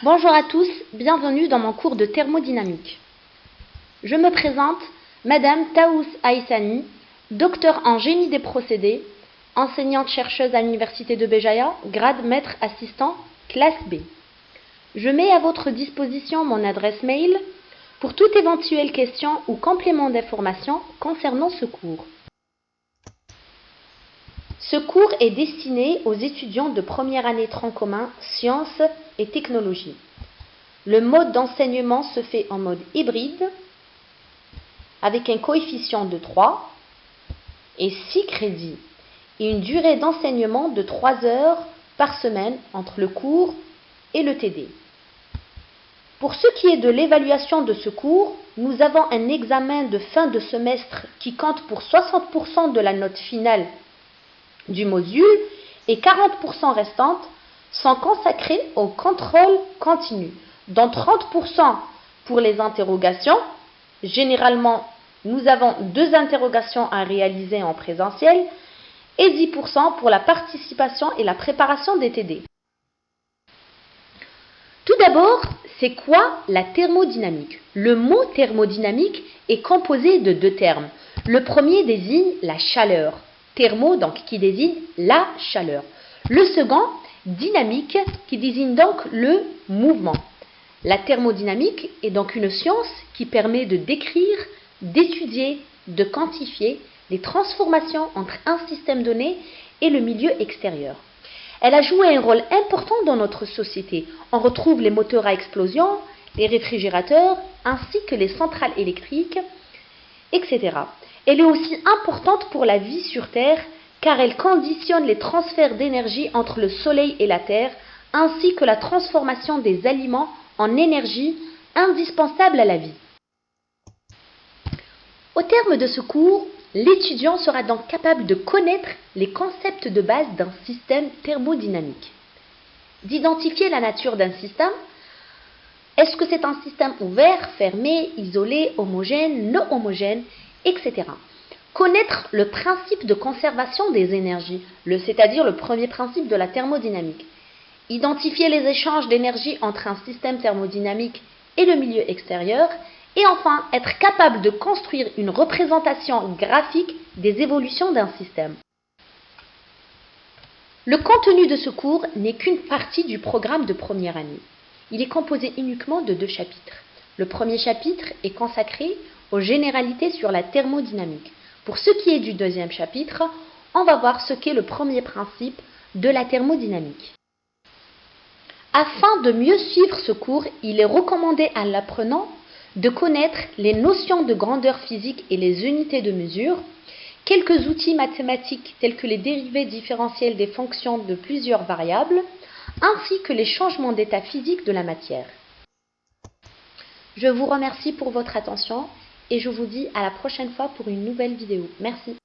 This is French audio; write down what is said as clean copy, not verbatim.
Bonjour à tous, bienvenue dans mon cours de thermodynamique. Je me présente, Madame Taous Aïssani, docteur en génie des procédés, enseignante-chercheuse à l'Université de Béjaïa, grade maître assistant, classe B. Je mets à votre disposition mon adresse mail pour toute éventuelle question ou complément d'information concernant ce cours. Ce cours est destiné aux étudiants de première année tronc commun sciences et technologies. Le mode d'enseignement se fait en mode hybride avec un coefficient de 3 et 6 crédits et une durée d'enseignement de 3 heures par semaine entre le cours et le TD. Pour ce qui est de l'évaluation de ce cours, nous avons un examen de fin de semestre qui compte pour 60% de la note finale du module et 40% restantes sont consacrés au contrôle continu, dont 30% pour les interrogations. Généralement, nous avons 2 interrogations à réaliser en présentiel et 10% pour la participation et la préparation des TD. Tout d'abord, c'est quoi la thermodynamique? Le mot thermodynamique est composé de 2 termes. Le premier désigne la chaleur. Thermo, donc, qui désigne la chaleur. Le second, dynamique, qui désigne donc le mouvement. La thermodynamique est donc une science qui permet de décrire, d'étudier, de quantifier les transformations entre un système donné et le milieu extérieur. Elle a joué un rôle important dans notre société. On retrouve les moteurs à explosion, les réfrigérateurs, ainsi que les centrales électriques, etc. Elle est aussi importante pour la vie sur Terre car elle conditionne les transferts d'énergie entre le Soleil et la Terre, ainsi que la transformation des aliments en énergie indispensable à la vie. Au terme de ce cours, l'étudiant sera donc capable de connaître les concepts de base d'un système thermodynamique, d'identifier la nature d'un système. Est-ce que c'est un système ouvert, fermé, isolé, homogène, non homogène, etc. Connaître le principe de conservation des énergies, c'est-à-dire le premier principe de la thermodynamique. Identifier les échanges d'énergie entre un système thermodynamique et le milieu extérieur. Et enfin, être capable de construire une représentation graphique des évolutions d'un système. Le contenu de ce cours n'est qu'une partie du programme de première année. Il est composé uniquement de 2 chapitres. Le premier chapitre est consacré aux généralités sur la thermodynamique. Pour ce qui est du deuxième chapitre, on va voir ce qu'est le premier principe de la thermodynamique. Afin de mieux suivre ce cours, il est recommandé à l'apprenant de connaître les notions de grandeur physique et les unités de mesure, quelques outils mathématiques tels que les dérivées différentielles des fonctions de plusieurs variables, ainsi que les changements d'état physique de la matière. Je vous remercie pour votre attention et je vous dis à la prochaine fois pour une nouvelle vidéo. Merci.